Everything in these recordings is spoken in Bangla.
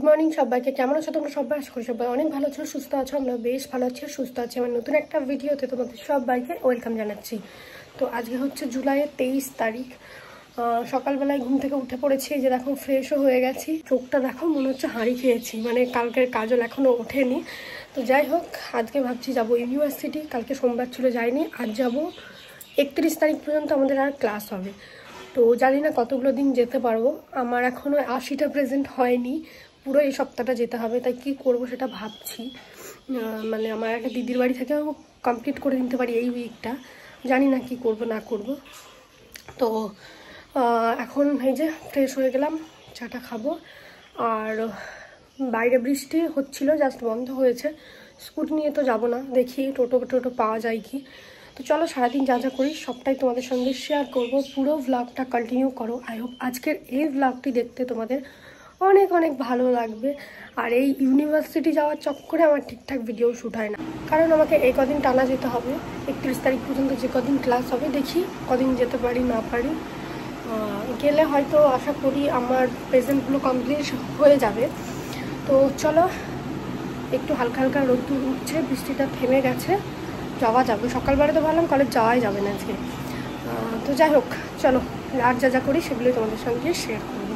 মর্নিং সবাইকে। কেমন আছো তোমরা সবাই? আশা করি সবাই অনেক ভালো আছো, সুস্থ আছো। আমরা বেশ ভালো আছি, সুস্থ আছি। আমার নতুন একটা ভিডিওতে তোমাদের সবাইকে ওয়েলকাম জানাচ্ছি। তো আজকে হচ্ছে জুলাইয়ের 23 তারিখ। সকালবেলায় ঘুম থেকে উঠে পড়েছি, যে দেখো ফ্রেশও হয়ে গেছি। চোখটা দেখো মনে হচ্ছে হাঁড়ি খেয়েছি, মানে কালকের কাজল এখনও ওঠেনি। তো যাই হোক, আজকে ভাবছি যাবো ইউনিভার্সিটি। কালকে সোমবার ছিল, যাইনি। আজ যাবো। 31 তারিখ পর্যন্ত আমাদের আর ক্লাস হবে। তো জানি না কতগুলো দিন যেতে পারবো। আমার এখনও 80টা প্রেজেন্ট হয়নি, পুরো এই সপ্তাহটা যেতে হবে। তাই কি করব সেটা ভাবছি। মানে আমার একটা দিদির বাড়ি থেকেও কমপ্লিট করে নিতে পারি এই উইকটা। জানি না কি করব না করব। তো এখন এই যে ফ্রেশ হয়ে গেলাম, চাটা খাবো। আর বাইরে বৃষ্টি হচ্ছিল, জাস্ট বন্ধ হয়েছে। স্কুটি নিয়ে তো যাব না, দেখি টোটো পাওয়া যায় কি। তো চলো, সারাদিন যা যা করি সবটাই তোমাদের সঙ্গে শেয়ার করব। পুরো ভ্লগটা কন্টিনিউ করো। আই হোপ আজকের এই ভ্লগটি দেখতে তোমাদের অনেক অনেক ভালো লাগবে। আর এই ইউনিভার্সিটি যাওয়ার চক্করে আমার ঠিকঠাক ভিডিও শ্যুট হয় না, কারণ আমাকে এই কদিন টানা যেতে হবে। 31 তারিখ পর্যন্ত যে কদিন ক্লাস হবে, দেখি কদিন যেতে পারি না পারি। গেলে হয়তো আশা করি আমার প্রেজেন্টগুলো কমপ্লিট হয়ে যাবে। তো চলো, একটু হালকা হালকা রোদ্দুর উঠছে, বৃষ্টিটা থেমে গেছে, যাওয়া যাবে। সকালবেলা তো ভাবলাম কলেজ যাওয়াই যাবে না আজকে। তো যাই হোক, চলো আর যা যা করি সেগুলোই তোমাদের সঙ্গে শেয়ার করবো।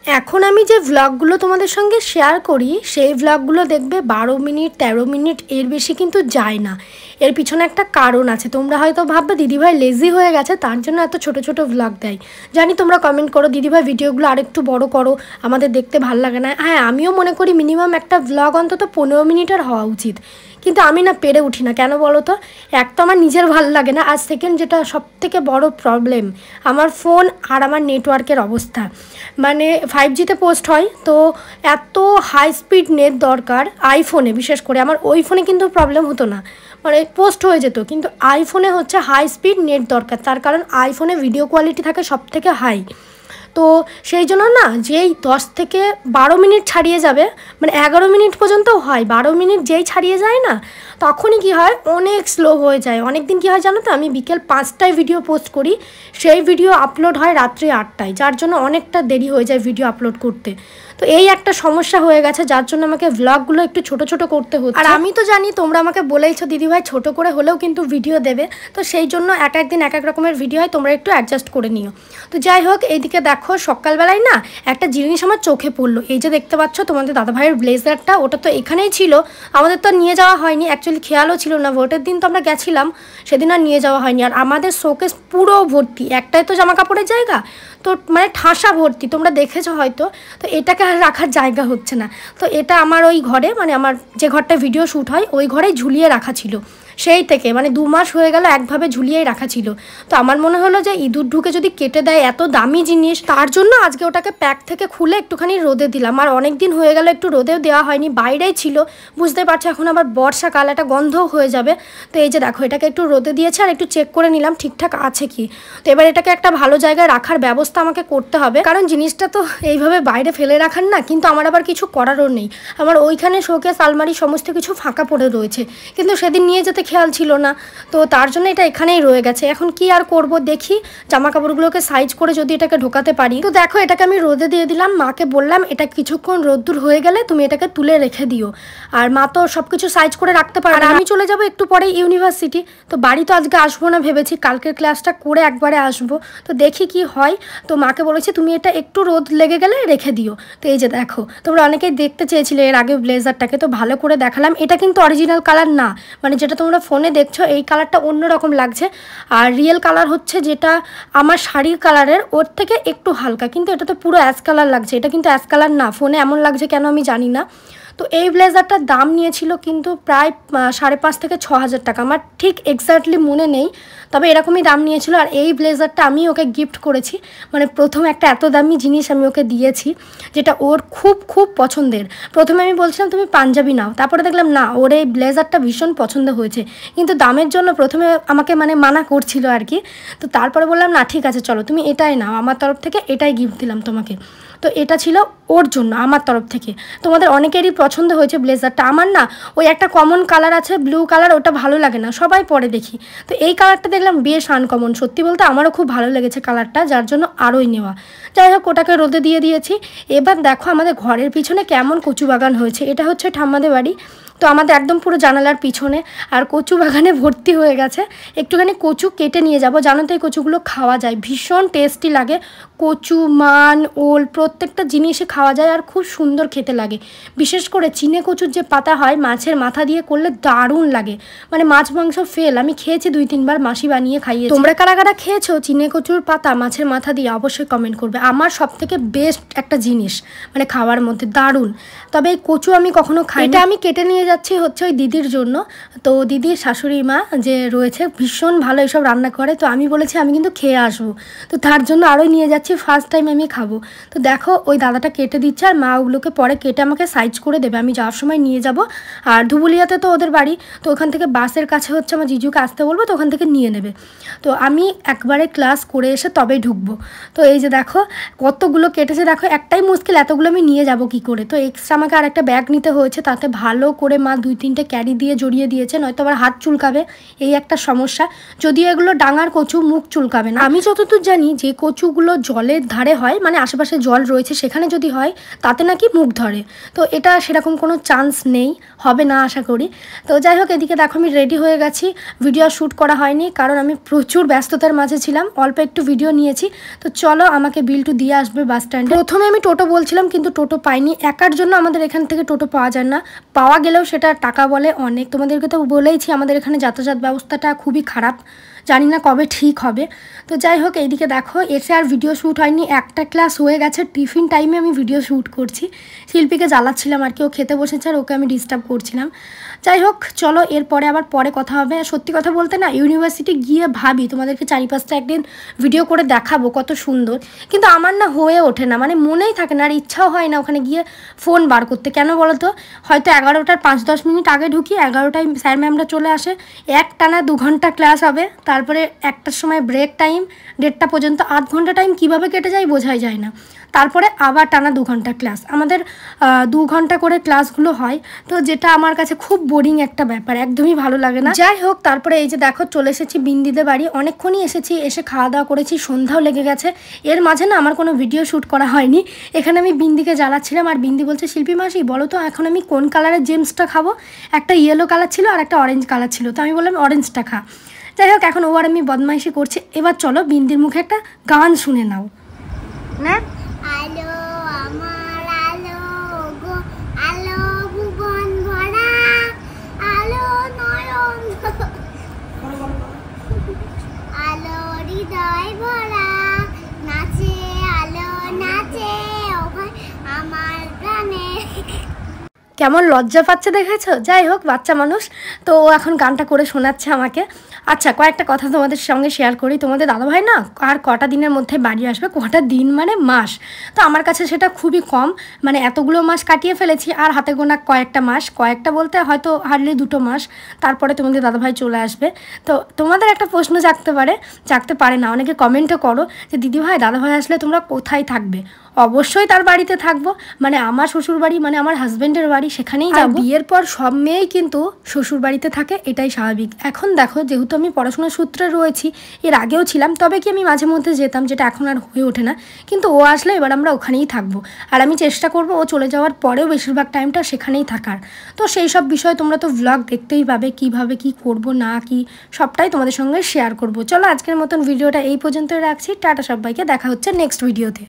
এখন আমি যে ভ্লগগুলো তোমাদের সঙ্গে শেয়ার করি, সেই ভ্লগগুলো দেখবে 12 মিনিট 13 মিনিট, এর বেশি কিন্তু যায় না। এর পিছনে একটা কারণ আছে। তোমরা হয়তো ভাববে দিদিভাই লেজি হয়ে গেছে, তার জন্য এত ছোট ছোট ভ্লগ দেয়। জানি তোমরা কমেন্ট করো দিদিভাই ভিডিওগুলো আরেকটু বড় করো, আমাদের দেখতে ভালো লাগে না। হ্যাঁ, আমিও মনে করি মিনিমাম একটা ভ্লগ অন্তত 15 মিনিটের হওয়া উচিত, কিন্তু আমি না পেরে উঠি না। কেন বলো তো? এক তো আমার নিজের ভালো লাগে না, আর সেকেন্ড যেটা সবথেকে বড় প্রবলেম, আমার ফোন আর আমার নেটওয়ার্কের অবস্থা। মানে 5Gতে পোস্ট হয়, তো এত হাই স্পিড নেট দরকার আইফোনে। বিশেষ করে আমার ওই ফোনে কিন্তু প্রবলেম হতো না, মানে পোস্ট হয়ে যেত, কিন্তু আইফোনে হচ্ছে হাই স্পিড নেট দরকার। তার কারণ আইফোনে ভিডিও কোয়ালিটি থাকে সব থেকে হাই। তো সেই জন্য না, যেই 10 থেকে 12 মিনিট ছাড়িয়ে যাবে, মানে 11 মিনিট পর্যন্তও হয়, 12 মিনিট যেই ছাড়িয়ে যায় না, তখনই কি হয়, অনেক স্লো হয়ে যায়। অনেক দিন কী হয় জানো তো, আমি বিকেল 5টায় ভিডিও পোস্ট করি, সেই ভিডিও আপলোড হয় রাত্রি 8টায়, যার জন্য অনেকটা দেরি হয়ে যায় ভিডিও আপলোড করতে। তো এই একটা সমস্যা হয়ে গেছে, যার জন্য আমাকে ভ্লগগুলো একটু ছোট ছোট করতে হচ্ছে। আর আমি তো জানি তোমরা আমাকে বলেইছো দিদিভাই ছোট করে হলেও কিন্তু ভিডিও দেবে, তো সেই জন্য এক এক দিন এক এক রকমের ভিডিও হয়, তোমরা একটু অ্যাডজাস্ট করে নিও। তো যাই হোক, এইদিকে দেখো সকালবেলায় না একটা জিনিস আমার চোখে পড়লো। এই যে দেখতে পাচ্ছ তোমাদের দাদাভাইয়ের ব্লেজারটা, ওটা তো এখানেই ছিল, আমাদের তো নিয়ে যাওয়া হয়নি। অ্যাকচুয়ালি খেয়ালও ছিল না, ভোটের দিন তো আমরা গেছিলাম, সেদিন আর নিয়ে যাওয়া হয়নি। আর আমাদের শোকেস পুরো ভর্তি, একটাই তো জামা কাপড়ের জায়গা, তো মানে ঠাসা ভর্তি, তোমরা দেখেছো হয়তো। তো এটাকে আর রাখার জায়গা হচ্ছে না। তো এটা আমার ওই ঘরে, মানে আমার যে ঘরটা ভিডিও শ্যুট হয় ওই ঘরেই ঝুলিয়ে রাখা ছিল। সেই থেকে মানে 2 মাস হয়ে গেল একভাবে ঝুলিয়েই রাখা ছিল। তো আমার মনে হলো যে ইঁদুর ঢুকে যদি কেটে দেয় এত দামি জিনিস, তার জন্য আজকে ওটাকে প্যাক থেকে খুলে একটুখানি রোদে দিলাম। আর অনেক দিন হয়ে গেল একটু রোদেও দেওয়া হয়নি, বাইরেই ছিল। বুঝতে পারছো এখন আবার বর্ষাকাল, একটা গন্ধও হয়ে যাবে। তো এই যে দেখো, এটাকে একটু রোদে দিয়েছে, আর একটু চেক করে নিলাম ঠিকঠাক আছে কি। তো এবার এটাকে একটা ভালো জায়গায় রাখার ব্যবস্থা আমাকে করতে হবে, কারণ জিনিসটা তো এইভাবে বাইরে ফেলে রাখার না। কিন্তু আমার আবার কিছু করারও নেই, আমার ওইখানে শোকেস আলমারি সমস্ত কিছু ফাঁকা পড়ে রয়েছে, কিন্তু সেদিন নিয়ে যেতে খেয়াল ছিল না। তো তার জন্য এটা এখানেই রয়ে গেছে। এখন কি আর করব, দেখি জামা কাপড়গুলোকে সাইজ করে যদি এটাকে ঢোকাতে পারি। তো দেখো, এটাকে আমি রোদে দিয়ে দিলাম। মাকে বললাম এটা কিছুক্ষণ রোদ্দুর হয়ে গেলে তুমি এটাকে তুলে রেখে দিও। আর মা তো সব কিছু সাইজ করে রাখতে পারে। আর আমি চলে যাব একটু পরে ইউনিভার্সিটি। তো বাড়ি তো আজকে আসবো না, ভেবেছি কালকের ক্লাসটা করে একবারে আসবো। তো দেখি কি হয়। তো মাকে বলেছি তুমি এটা একটু রোদ লেগে গেলে রেখে দিও। তো এই যে দেখো, তোমরা অনেকেই দেখতে চেয়েছিলে এর আগে ব্লেজারটাকে, তো ভালো করে দেখালাম। এটা কিন্তু অরিজিনাল কালার না, মানে যেটা তোমরা ফোনে দেখছো এই কালারটা অন্যরকম লাগছে। আর রিয়েল কালার হচ্ছে যেটা আমার শাড়ির কালারের, ওর থেকে একটু হালকা, কিন্তু এটা তো পুরো অ্যাশ কালার লাগছে। এটা কিন্তু অ্যাশ কালার না, ফোনে এমন লাগছে কেন আমি জানি না। তো এই ব্লেজারটার দাম নিয়েছিল কিন্তু প্রায় 5,500 থেকে 6,000 টাকা, আমার ঠিক এক্স্যাক্টলি মনে নেই, তবে এরকমই দাম নিয়েছিল। আর এই ব্লেজারটা আমি ওকে গিফট করেছি, মানে প্রথম একটা এত দামি জিনিস আমি ওকে দিয়েছি, যেটা ওর খুব খুব পছন্দের। প্রথমে আমি বলছিলাম তুমি পাঞ্জাবি নাও, তারপরে দেখলাম না, ওর এই ব্লেজারটা ভীষণ পছন্দ হয়েছে, কিন্তু দামের জন্য প্রথমে আমাকে মানে মানা করছিল আর কি। তো তারপরে বললাম না ঠিক আছে চলো তুমি এটাই নাও, আমার তরফ থেকে এটাই গিফট দিলাম তোমাকে। তো এটা ছিল ওর জন্য আমার তরফ থেকে। তোমাদের অনেকেরই পছন্দ হয়েছে ব্লেজারটা, আমার না ওই একটা কমন কালার আছে ব্লু কালার, ওটা ভালো লাগে না, সবাই পরে দেখি। তো এই কালারটা দেখলাম বেশ আনকমন, সত্যি বলতে আমারও খুব ভালো লেগেছে কালারটা, যার জন্য আরোই নেওয়া। যাই হোক ওটাকে রোদে দিয়ে দিয়েছি। এবার দেখো আমাদের ঘরের পিছনে কেমন কচু বাগান হয়েছে। এটা হচ্ছে ঠাম্মাদের বাড়ি, তো আমাদের একদম পুরো জানালার পিছনে, আর কচু বাগানে ভর্তি হয়ে গেছে। একটুখানি কচু কেটে নিয়ে যাব, জানো তো এই কচুগুলো খাওয়া যায়, ভীষণ টেস্টি লাগে। কচু, মান, ওল প্রত্যেকটা জিনিসই খাওয়া যায় আর খুব সুন্দর খেতে লাগে। বিশেষ করে চিনে কচুর যে পাতা হয় মাছের মাথা দিয়ে করলে দারুণ লাগে, মানে মাছ মাংস ফেল। আমি খেয়েছি 2-3 বার, মাসি বানিয়ে খাইয়ে। তোমরা কারা কারা খেয়েছো চিনে কচুর পাতা মাছের মাথা দিয়ে অবশ্যই কমেন্ট করবে। আমার সব থেকে বেস্ট একটা জিনিস মানে খাওয়ার মধ্যে, দারুণ। তবে এই কচু আমি কখনো খাই, এটা আমি কেটে নিয়ে যাচ্ছি হচ্ছে ওই দিদির জন্য। তো দিদির শাশুড়ি মা যে রয়েছে ভীষণ ভালো এসব রান্না করে, তো আমি বলেছি আমি কিন্তু খেয়ে আসবো, তো তার জন্য আরোই নিয়ে যাচ্ছি, ফার্স্ট টাইম আমি খাবো। তো দেখো ওই দাদাটা কেটে দিচ্ছে, আর মা ওগুলোকে পরে কেটে আমাকে সাইজ করে দেবে, আমি যাওয়ার সময় নিয়ে যাব। আর ধুবুলিয়াতে তো ওদের বাড়ি, তো ওখান থেকে বাসের কাছে হচ্ছে আমার জিজুকে আসতে বলবো, তো ওখান থেকে নিয়ে নেবে। তো আমি একবারে ক্লাস করে এসে তবেই ঢুকবো। তো এই যে দেখো কতগুলো কেটেছে, দেখো একটাই মুশকিল এতগুলো আমি নিয়ে যাব কি করে। তো এক্সট্রা আমাকে আর একটা ব্যাগ নিতে হয়েছে, তাতে ভালো করে মা 2-3টে ক্যারি দিয়ে জড়িয়ে দিয়েছে, নয়তো আবার হাত চুলকাবে, এই একটা সমস্যা। যদিও এগুলো ডাঙার কচু, মুখ চুলকাবে না। আমি যতদূর জানি যে কচুগুলো জলের ধারে হয়, মানে আশেপাশে জল রয়েছে সেখানে যদি হয় তাতে নাকি মুখ ধরে, তো এটা সেরকম কোনো চান্স নেই, হবে না আশা করি। তো যাই হোক এদিকে দেখো আমি রেডি হয়ে গেছি, ভিডিও শ্যুট করা হয়নি কারণ আমি প্রচুর ব্যস্ততার মাঝে ছিলাম, অল্প একটু ভিডিও নিয়েছি। তো চলো আমাকে বিল্টু দিয়ে আসবে বাস স্ট্যান্ডে। প্রথমে আমি টোটো বলছিলাম কিন্তু টোটো পাইনি, একার জন্য আমাদের এখান থেকে টোটো পাওয়া যায় না, পাওয়া গেলেও সেটা টাকা বলে অনেক। তোমাদেরকে তো বলেইছি আমাদের এখানে যাতায়াত ব্যবস্থাটা খুবই খারাপ, জানি না কবে ঠিক হবে। তো যাই হোক এইদিকে দেখো এসে আর ভিডিও শ্যুট হয়নি, একটা ক্লাস হয়ে গেছে, টিফিন টাইমে আমি ভিডিও শ্যুট করছি। শিল্পীকে জ্বালাচ্ছিলাম আর কি, ও খেতে বসেছে আর ওকে আমি ডিস্টার্ব করছিলাম। যাই হোক চলো এরপরে আবার পরে কথা হবে। সত্যি কথা বলতে না ইউনিভার্সিটি গিয়ে ভাবি তোমাদেরকে 4-5টা একদিন ভিডিও করে দেখাবো কত সুন্দর, কিন্তু আমার না হয়ে ওঠে না, মানে মনেই থাকে না আর ইচ্ছাও হয় না ওখানে গিয়ে ফোন বার করতে। কেন বলো তো, হয়তো 11টার 5-10 মিনিট আগে ঢুকি, 11টায় স্যার ম্যামরা চলে আসে, একটানা 2 ঘন্টা ক্লাস হবে, তারপরে 1টার সময় ব্রেক টাইম, 1:30 পর্যন্ত 8 ঘন্টা টাইম কীভাবে কেটে যায় বোঝাই যায় না। তারপরে আবার টানা 2 ঘন্টা ক্লাস, আমাদের 2 ঘন্টা করে ক্লাসগুলো হয়, তো যেটা আমার কাছে খুব বোরিং একটা ব্যাপার, একদমই ভালো লাগে না। যাই হোক তারপরে এই যে দেখো চলে এসেছি বিন্দিদের বাড়ি, অনেকক্ষণই এসেছি, এসে খাওয়া দাওয়া করেছি, সন্ধ্যাও লেগে গেছে। এর মাঝে না আমার কোনো ভিডিও শ্যুট করা হয়নি, এখানে আমি বিন্দিকে জ্বালাচ্ছিলাম আর বিন্দি বলছে শিল্পী মাসি বলো তো এখন আমি কোন কালারের জেমসটা খাবো, একটা ইয়েলো কালার ছিল আর একটা অরেঞ্জ কালার ছিল, তো আমি বললাম অরেঞ্জটা খা। যাই হোক এখন ও আর আমি বদমাইশি করছি, এবার চলো বিন্দির মুখে একটা গান শুনে নাও না। আলো আমার আলো গো আলো ভুবন ভরা আলো নয়ন আলো হৃদয় ভরা নাচে আলো নাচে আমার প্রাণে। কেমন লজ্জা পাচ্ছে দেখেছো। যাই হোক বাচ্চা মানুষ, তো ও এখন গানটা করে শোনাচ্ছে আমাকে। আচ্ছা কয়েকটা কথা তোমাদের সঙ্গে শেয়ার করি। তোমাদের দাদাভাই না আর কটা দিনের মধ্যে বাড়ি আসবে, কটা দিন মানে মাস, তো আমার কাছে সেটা খুবই কম, মানে এতগুলো মাস কাটিয়ে ফেলেছি আর হাতে গোনা কয়েকটা মাস, কয়েকটা বলতে হয়তো হার্ডলি 2 মাস, তারপরে তোমাদের দাদাভাই চলে আসবে। তো তোমাদের একটা প্রশ্ন জাগতে পারে না, অনেকে কমেন্টও করো যে দিদিভাই দাদাভাই আসলে তোমরা কোথায় থাকবে। অবশ্যই তার বাড়িতে থাকবো, মানে আমার শ্বশুর বাড়ি মানে আমার হাজব্যান্ডের বাড়ি, সেখানেই যাব। বিয়ের পর সব মেয়েই কিন্তু শ্বশুর বাড়িতে থাকে, এটাই স্বাভাবিক। এখন দেখো যেহেতু আমি পড়াশোনার সূত্রে রয়েছি, এর আগেও ছিলাম, তবে কি আমি মাঝে মধ্যে যেতাম, যেটা এখন আর হয়ে ওঠে না, কিন্তু ও আসলে এবার আমরা ওখানেই থাকবো। আর আমি চেষ্টা করব ও চলে যাওয়ার পরেও বেশিরভাগ টাইমটা সেখানেই থাকার। তো সেই সব বিষয় তোমরা তো ভ্লগ দেখতেই পাবে, কিভাবে কি করব না কি সবটাই তোমাদের সঙ্গে শেয়ার করব। চলো আজকের মতন ভিডিওটা এই পর্যন্তই রাখছি, টাটা সবাইকে, দেখা হচ্ছে নেক্সট ভিডিওতে।